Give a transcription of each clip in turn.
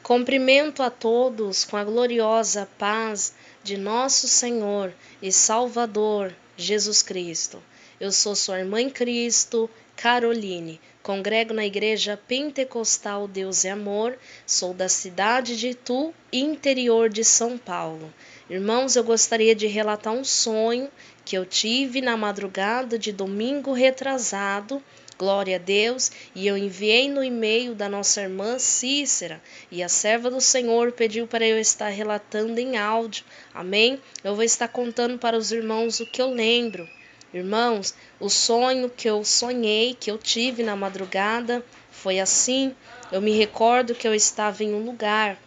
Cumprimento a todos com a gloriosa paz de nosso Senhor e Salvador Jesus Cristo. Eu sou sua irmã em Cristo, Caroline. Congrego na Igreja Pentecostal Deus e Amor. Sou da cidade de Itu, interior de São Paulo. Irmãos, eu gostaria de relatar um sonho que eu tive na madrugada de domingo retrasado. Glória a Deus, e eu enviei no e-mail da nossa irmã Cícera, e a serva do Senhor pediu para eu estar relatando em áudio, amém? Eu vou estar contando para os irmãos o que eu lembro. Irmãos, o sonho que eu sonhei, que eu tive na madrugada, foi assim. Eu me recordo que eu estava em um lugar,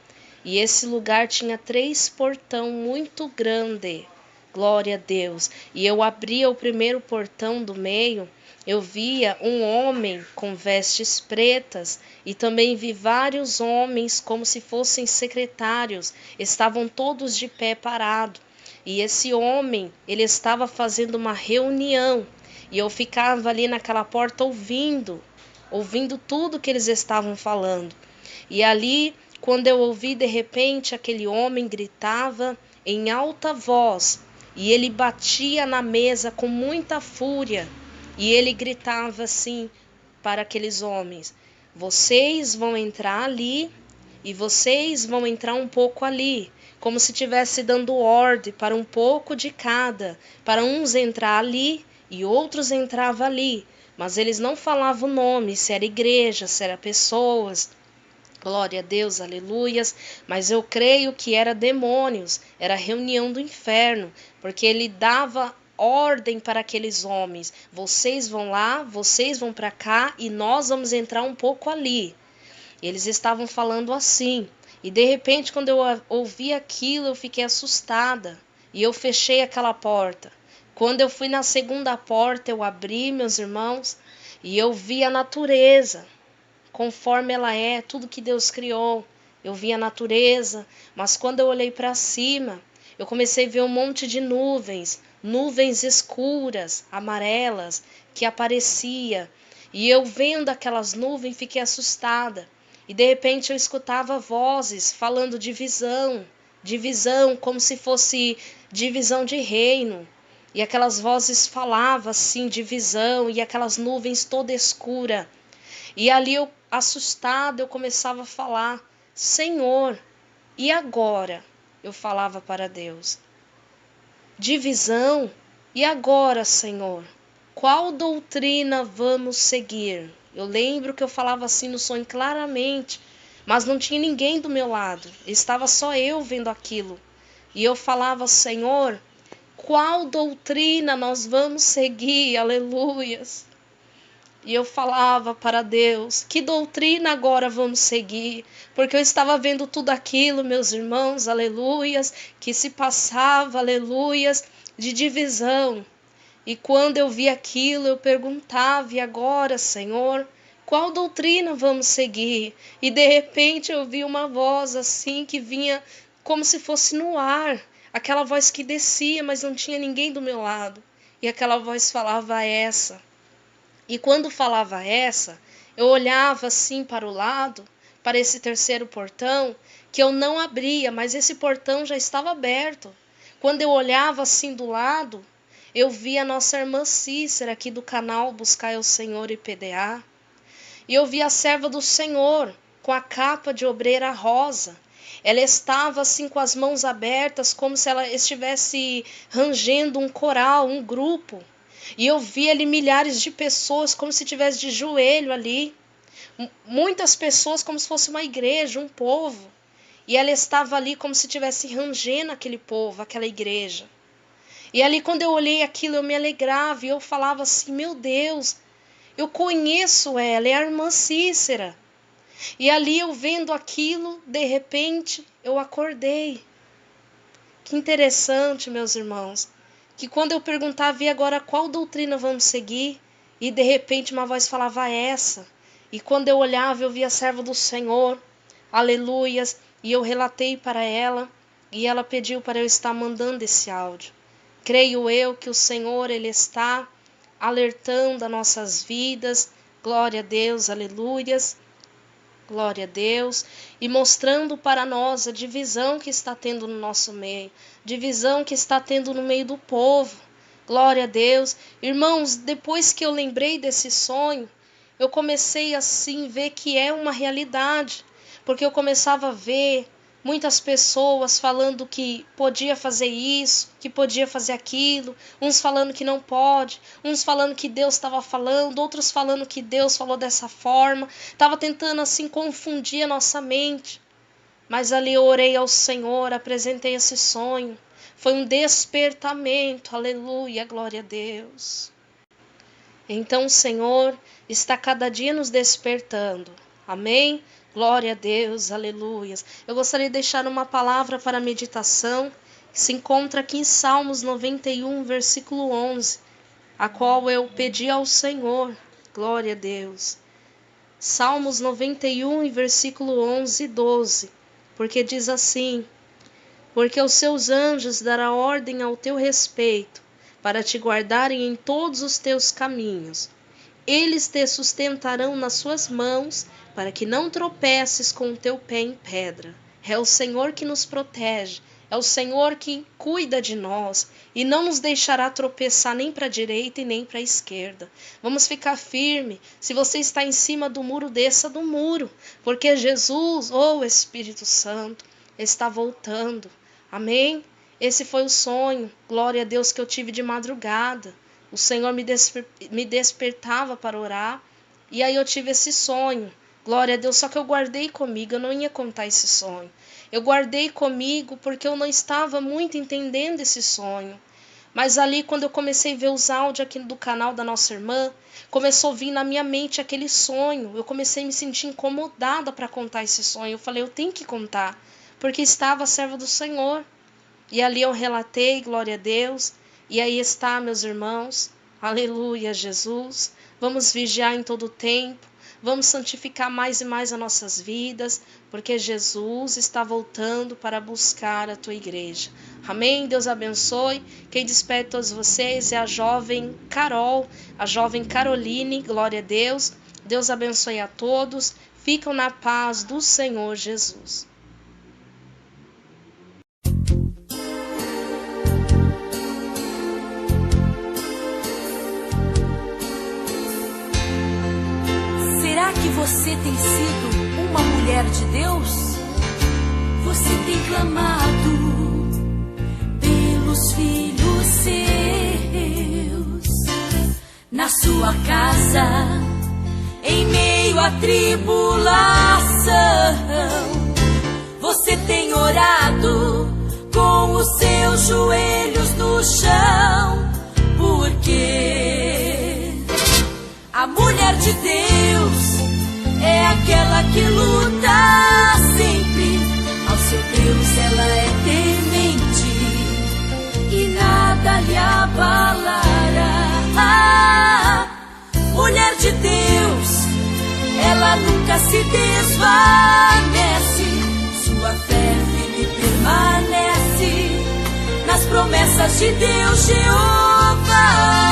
e esse lugar tinha 3 portões muito grandes, glória a Deus, e eu abria o primeiro portão do meio. Eu via um homem com vestes pretas e também vi vários homens como se fossem secretários, estavam todos de pé parado. E esse homem, ele estava fazendo uma reunião e eu ficava ali naquela porta ouvindo tudo que eles estavam falando. E ali, quando eu ouvi de repente, aquele homem gritava em alta voz e ele batia na mesa com muita fúria. E ele gritava assim para aqueles homens: vocês vão entrar ali e vocês vão entrar um pouco ali, como se estivesse dando ordem para um pouco de cada, para uns entrar ali e outros entravam ali, mas eles não falavam o nome, se era igreja, se era pessoas. Glória a Deus, aleluias, mas eu creio que era demônios, era reunião do inferno, porque ele dava ordem para aqueles homens: vocês vão lá, vocês vão para cá e nós vamos entrar um pouco ali. Eles estavam falando assim, e de repente quando eu ouvi aquilo eu fiquei assustada, e eu fechei aquela porta. Quando eu fui na segunda porta eu abri, meus irmãos, e eu vi a natureza conforme ela é, tudo que Deus criou. Eu vi a natureza, mas quando eu olhei para cima, eu comecei a ver um monte de nuvens, nuvens escuras, amarelas, que aparecia. E eu vendo aquelas nuvens, fiquei assustada. E de repente eu escutava vozes falando divisão, como se fosse divisão de reino. E aquelas vozes falavam assim, divisão, e aquelas nuvens toda escura. E ali eu, assustada, eu começava a falar: Senhor, e agora? Eu falava para Deus: divisão, e agora, Senhor? Qual doutrina vamos seguir? Eu lembro que eu falava assim no sonho claramente, mas não tinha ninguém do meu lado, estava só eu vendo aquilo. E eu falava: Senhor, qual doutrina nós vamos seguir? Aleluias. E eu falava para Deus: que doutrina agora vamos seguir? Porque eu estava vendo tudo aquilo, meus irmãos, aleluias, que se passava, aleluias, de divisão. E quando eu vi aquilo, eu perguntava: e agora, Senhor, qual doutrina vamos seguir? E de repente eu vi uma voz assim que vinha como se fosse no ar. Aquela voz que descia, mas não tinha ninguém do meu lado. E aquela voz falava essa. E quando falava essa, eu olhava assim para o lado, para esse terceiro portão, que eu não abria, mas esse portão já estava aberto. Quando eu olhava assim do lado, eu via a nossa irmã Cícera aqui do canal Buscai o Senhor IPDA. E eu vi a serva do Senhor com a capa de obreira rosa. Ela estava assim com as mãos abertas, como se ela estivesse rangendo um coral, um grupo. E eu vi ali milhares de pessoas como se estivesse de joelho ali. Muitas pessoas como se fosse uma igreja, um povo. E ela estava ali como se estivesse rangendo aquele povo, aquela igreja. E ali quando eu olhei aquilo eu me alegrava e eu falava assim: meu Deus, eu conheço ela, é a irmã Cícera. E ali eu vendo aquilo, de repente eu acordei. Que interessante, meus irmãos, que quando eu perguntava: e agora qual doutrina vamos seguir? E de repente uma voz falava essa. E quando eu olhava eu via a serva do Senhor, aleluias, e eu relatei para ela, e ela pediu para eu estar mandando esse áudio. Creio eu que o Senhor, Ele está alertando as nossas vidas, glória a Deus, aleluias. glória a Deus, e mostrando para nós a divisão que está tendo no nosso meio, divisão que está tendo no meio do povo, glória a Deus. Irmãos, depois que eu lembrei desse sonho, eu comecei assim ver que é uma realidade, porque eu começava a ver muitas pessoas falando que podia fazer isso, que podia fazer aquilo, uns falando que não pode, uns falando que Deus estava falando, outros falando que Deus falou dessa forma, estava tentando assim confundir a nossa mente. Mas ali eu orei ao Senhor, apresentei esse sonho, foi um despertamento, aleluia, glória a Deus. Então o Senhor está cada dia nos despertando, amém? Glória a Deus, aleluias. Eu gostaria de deixar uma palavra para meditação, que se encontra aqui em Salmos 91, versículo 11, a qual eu pedi ao Senhor, glória a Deus. Salmos 91, versículo 11 e 12, porque diz assim: porque aos seus anjos dará ordem ao teu respeito, para te guardarem em todos os teus caminhos. Eles te sustentarão nas suas mãos, para que não tropeces com o teu pé em pedra. É o Senhor que nos protege, é o Senhor que cuida de nós e não nos deixará tropeçar nem para a direita e nem para a esquerda. Vamos ficar firme. Se você está em cima do muro, desça do muro, porque Jesus, ou Espírito Santo, está voltando. Amém? Esse foi o sonho, glória a Deus, que eu tive de madrugada. O Senhor me despertava para orar, e aí eu tive esse sonho, glória a Deus, só que eu guardei comigo, eu não ia contar esse sonho. Eu guardei comigo porque eu não estava muito entendendo esse sonho. Mas ali, quando eu comecei a ver os áudios aqui do canal da nossa irmã, começou a vir na minha mente aquele sonho. Eu comecei a me sentir incomodada para contar esse sonho. Eu falei, eu tenho que contar, porque estava a serva do Senhor. E ali eu relatei, glória a Deus. E aí está, meus irmãos, aleluia, Jesus. Vamos vigiar em todo o tempo, vamos santificar mais e mais as nossas vidas, porque Jesus está voltando para buscar a tua igreja. Amém? Deus abençoe. Quem despede todos vocês é a jovem Carol, a jovem Caroline, glória a Deus. Deus abençoe a todos. Ficam na paz do Senhor Jesus. Será que você tem sido uma mulher de Deus? Você tem clamado pelos filhos seus na sua casa, em meio à tribulação. Você tem orado com os seus joelhos no chão, porque a mulher de Deus é aquela que luta sempre. Ao seu Deus ela é temente e nada lhe abalará. Mulher de Deus, ela nunca se desvanece. Sua fé firme permanece nas promessas de Deus, Jeová.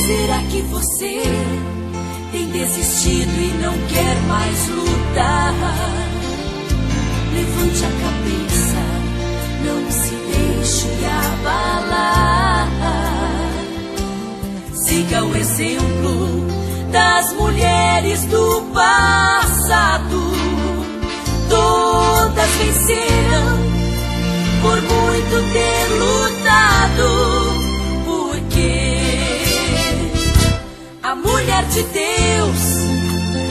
Será que você tem desistido e não quer mais lutar? Levante a cabeça, não se deixe abalar. Siga o exemplo das mulheres do passado. Todas venceram por muito ter lutado, porque a mulher de Deus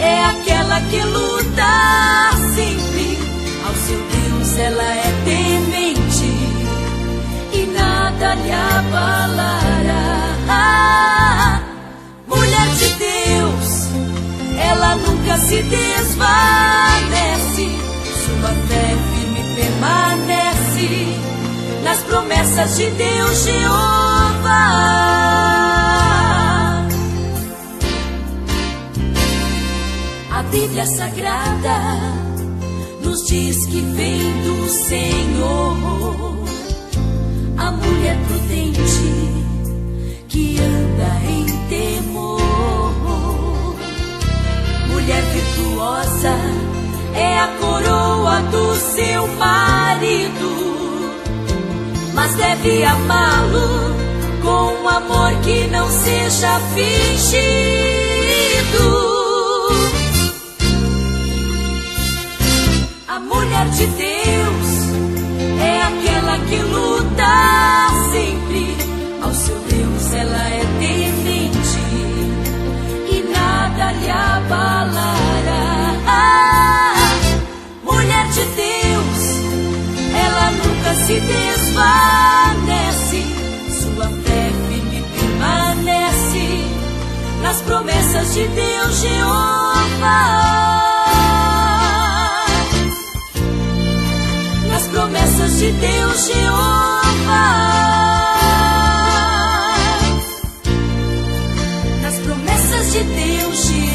é aquela que luta sempre. Ao seu Deus ela é temente e nada lhe abalará. Mulher de Deus, ela nunca se desvanece. Sua fé firme permanece nas promessas de Deus, Jeová. A Bíblia Sagrada nos diz que vem do Senhor a mulher prudente que anda em temor. deve amá-lo com um amor que não seja fingido. A mulher de Deus é aquela que luta sempre. Ao seu Deus ela é temente e nada lhe abalará. Mulher de Deus, ela nunca se desvanece. Sua fé firme permanece nas promessas de Deus, Jeová. Nas promessas de Deus, Jeová. Nas promessas de Deus, Jeová.